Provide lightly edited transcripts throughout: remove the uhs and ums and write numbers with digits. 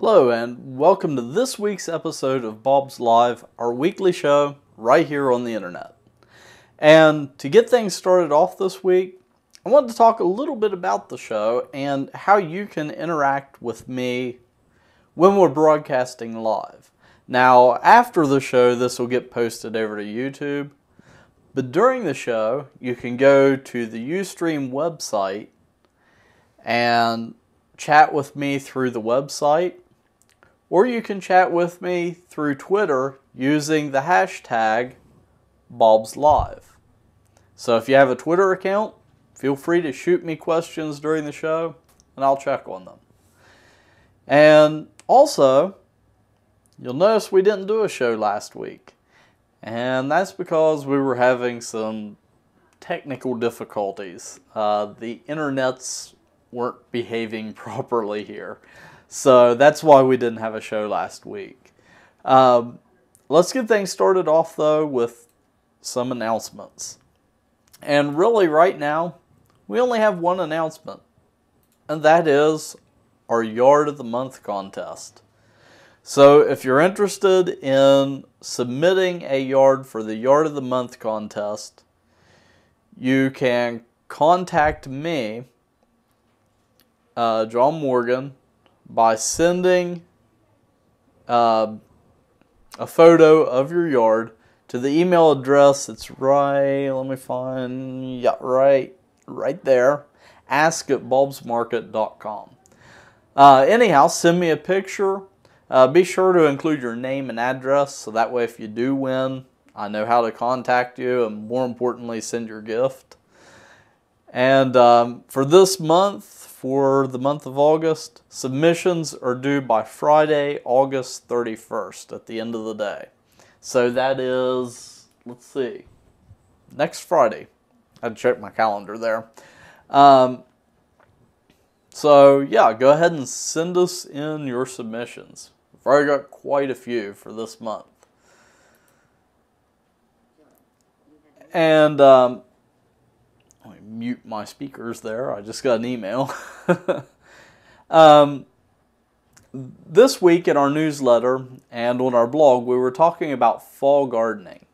Hello and welcome to this week's episode of Bob's Live, our weekly show right here on the internet. And to get things started off this week, I wanted to talk a little bit about the show and how you can interact with me when we're broadcasting live. Now, after the show, this will get posted over to YouTube, but during the show, you can go to the Ustream website and chat with me through the website, or you can chat with me through Twitter using the hashtag BobsLive. So if you have a Twitter account, feel free to shoot me questions during the show and I'll check on them. And also, you'll notice we didn't do a show last week. And that's because we were having some technical difficulties. The internets weren't behaving properly here. So that's why we didn't have a show last week. Let's get things started off though with some announcements. And really right now, we only have one announcement. And that is our Yard of the Month contest. So if you're interested in submitting a yard for the Yard of the Month contest, you can contact me, John Morgan, by sending a photo of your yard to the email address. It's right there, ask@bobsmarket.com. Anyhow, send me a picture. Be sure to include your name and address, so that way if you do win, I know how to contact you, and more importantly, send your gift. And for this month, for the month of August, submissions are due by Friday, August 31st at the end of the day. So that is, let's see, next Friday. I had to check my calendar there. So yeah, go ahead and send us in your submissions. I've already got quite a few for this month. And let me mute my speakers there. I just got an email. This week in our newsletter and on our blog, we were talking about fall gardening.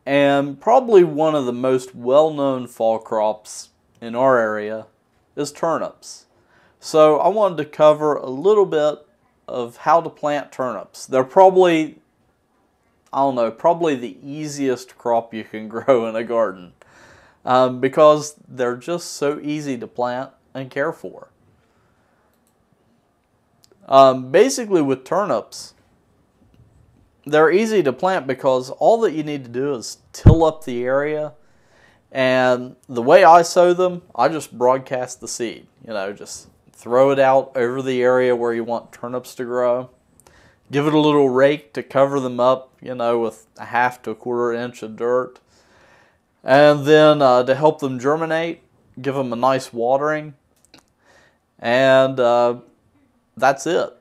And probably one of the most well-known fall crops in our area is turnips. So I wanted to cover a little bit of how to plant turnips. They're probably, probably the easiest crop you can grow in a garden. Because they're just so easy to plant and care for. Basically with turnips, they're easy to plant because all that you need to do is till up the area. And the way I sow them, I just broadcast the seed. Just throw it out over the area where you want turnips to grow. Give it a little rake to cover them up, with a half to a quarter inch of dirt. And then to help them germinate, give them a nice watering. And that's it.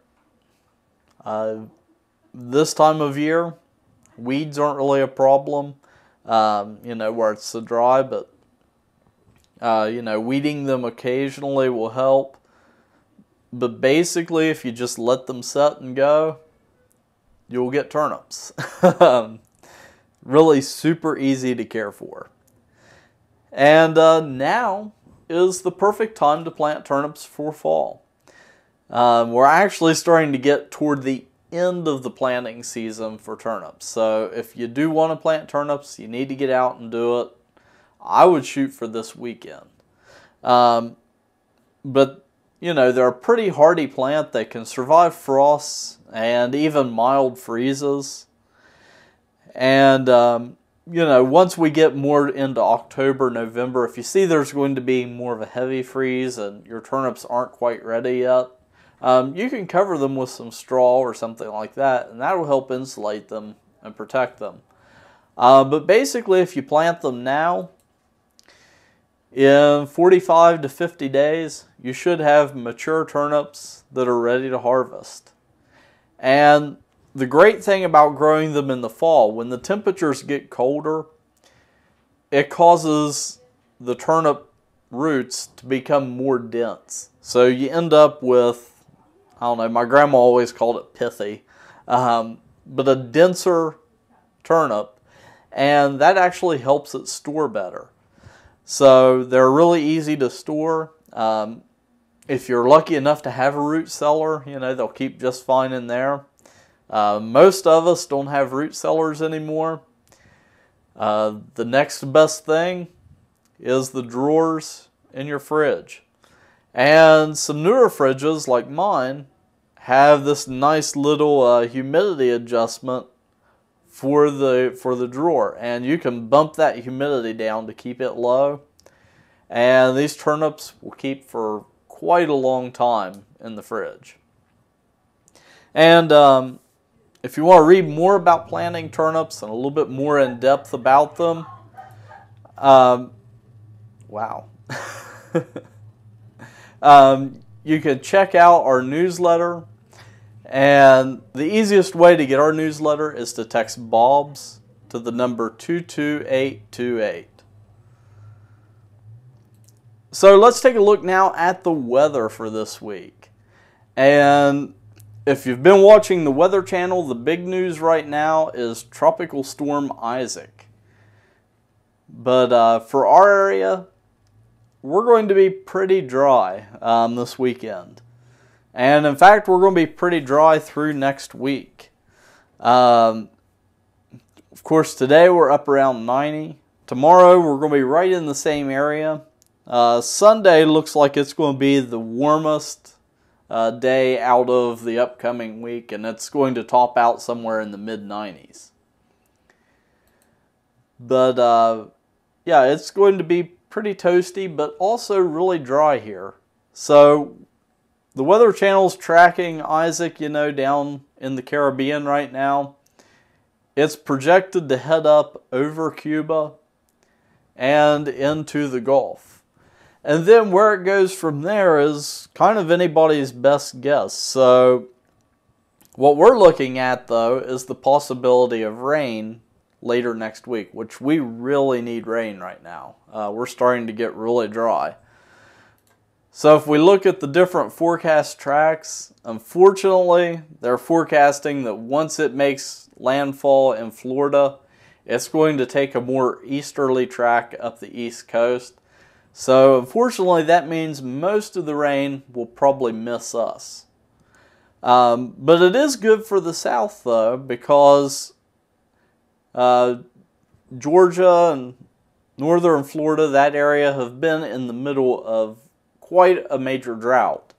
This time of year, weeds aren't really a problem, where it's so dry. But, weeding them occasionally will help. But basically, if you just let them set and go, you'll get turnips. Really super easy to care for. And now is the perfect time to plant turnips for fall. We're actually starting to get toward the end of the planting season for turnips. So if you do want to plant turnips, you need to get out and do it. I would shoot for this weekend. But, they're a pretty hardy plant. They can survive frosts and even mild freezes. And, once we get more into October, November, if you see there's going to be more of a heavy freeze and your turnips aren't quite ready yet, you can cover them with some straw or something like that, and that will help insulate them and protect them. But basically, if you plant them now, in 45 to 50 days, you should have mature turnips that are ready to harvest. And the great thing about growing them in the fall, when the temperatures get colder, it causes the turnip roots to become more dense. So you end up with, don't know, my grandma always called it pithy, but a denser turnip, and that actually helps it store better. So they're really easy to store. If you're lucky enough to have a root cellar, they'll keep just fine in there. Most of us don't have root cellars anymore. The next best thing is the drawers in your fridge. And some newer fridges like mine have this nice little humidity adjustment for the drawer, and you can bump that humidity down to keep it low, and these turnips will keep for quite a long time in the fridge. And if you want to read more about planting turnips and a little bit more in depth about them, wow. You can check out our newsletter, and the easiest way to get our newsletter is to text BOBS to the number 22828. So let's take a look now at the weather for this week. And if you've been watching the Weather Channel, the big news right now is Tropical Storm Isaac. But for our area, we're going to be pretty dry this weekend. And in fact, we're going to be pretty dry through next week. Of course, today we're up around 90. Tomorrow we're going to be right in the same area. Sunday looks like it's going to be the warmest day out of the upcoming week, and it's going to top out somewhere in the mid-90s. But yeah, it's going to be pretty toasty, but also really dry here. So the Weather Channel's tracking Isaac, down in the Caribbean right now. It's projected to head up over Cuba and into the Gulf. And then where it goes from there is kind of anybody's best guess. So what we're looking at, though, is the possibility of rain later next week, which we really need rain right now. We're starting to get really dry. So if we look at the different forecast tracks, unfortunately, they're forecasting that once it makes landfall in Florida, it's going to take a more easterly track up the East Coast. So unfortunately, that means most of the rain will probably miss us. But it is good for the South, though, because Georgia and northern Florida, that area, have been in the middle of quite a major drought.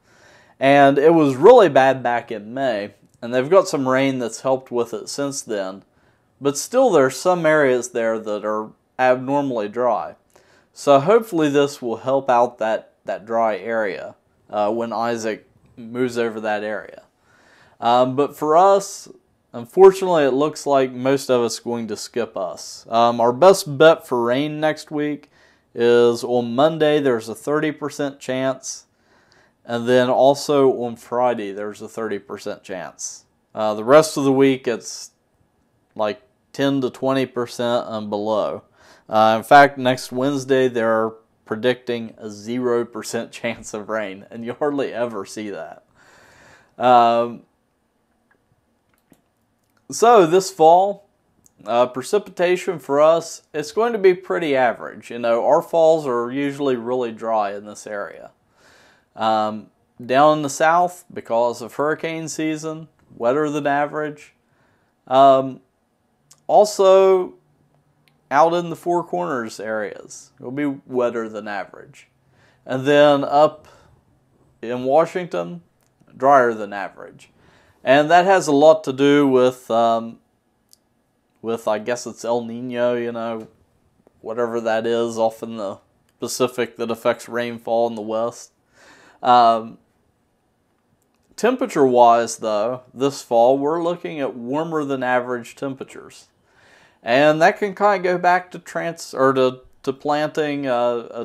And it was really bad back in May, and they've got some rain that's helped with it since then. But still, there's some areas there that are abnormally dry. So hopefully this will help out that dry area when Isaac moves over that area. But for us, unfortunately, it looks like most of us are going to skip us. Our best bet for rain next week is on Monday, there's a 30% chance. And then also on Friday, there's a 30% chance. The rest of the week, it's like 10 to 20% and below. In fact, next Wednesday, they're predicting a 0% chance of rain, and you hardly ever see that. So this fall, precipitation for us, it's going to be pretty average. Our falls are usually really dry in this area. Down in the south, because of hurricane season, wetter than average. Also, out in the Four Corners areas, it'll be wetter than average. And then up in Washington, drier than average. And that has a lot to do with I guess it's El Nino, whatever that is off in the Pacific that affects rainfall in the west. Temperature-wise, though, this fall, we're looking at warmer than average temperatures. And that can kind of go back to planting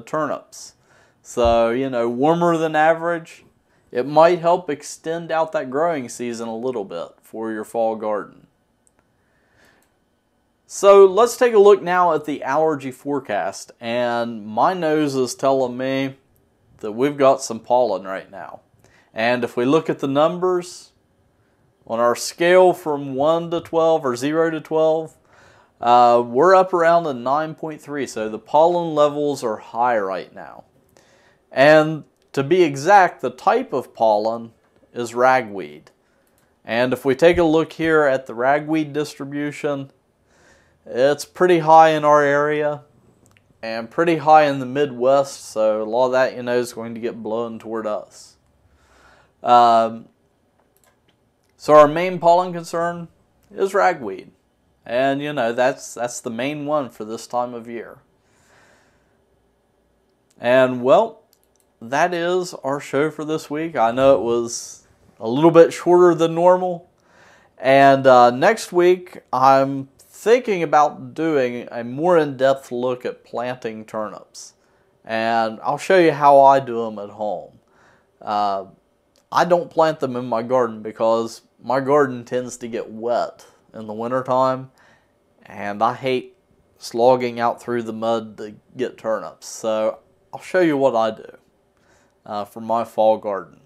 turnips. So, warmer than average, it might help extend out that growing season a little bit for your fall garden. So let's take a look now at the allergy forecast. And my nose is telling me that we've got some pollen right now. And if we look at the numbers, on our scale from 1 to 12 or 0 to 12, we're up around a 9.3. So the pollen levels are high right now. And to be exact, the type of pollen is ragweed. And if we take a look here at the ragweed distribution, it's pretty high in our area and pretty high in the Midwest, so a lot of that, is going to get blown toward us. So our main pollen concern is ragweed. And, that's the main one for this time of year. And, well, that is our show for this week. I know it was a little bit shorter than normal. And next week, I'm thinking about doing a more in-depth look at planting turnips. And I'll show you how I do them at home. I don't plant them in my garden because my garden tends to get wet in the wintertime. And I hate slogging out through the mud to get turnips. So I'll show you what I do for my fall garden.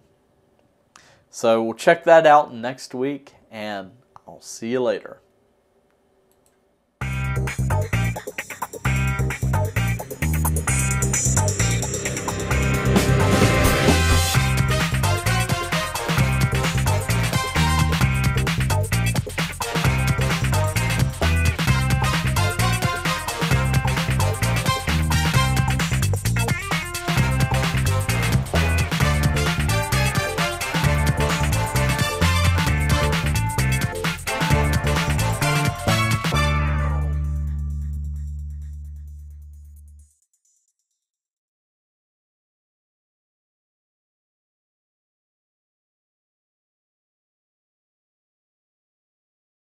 So we'll check that out next week, and I'll see you later.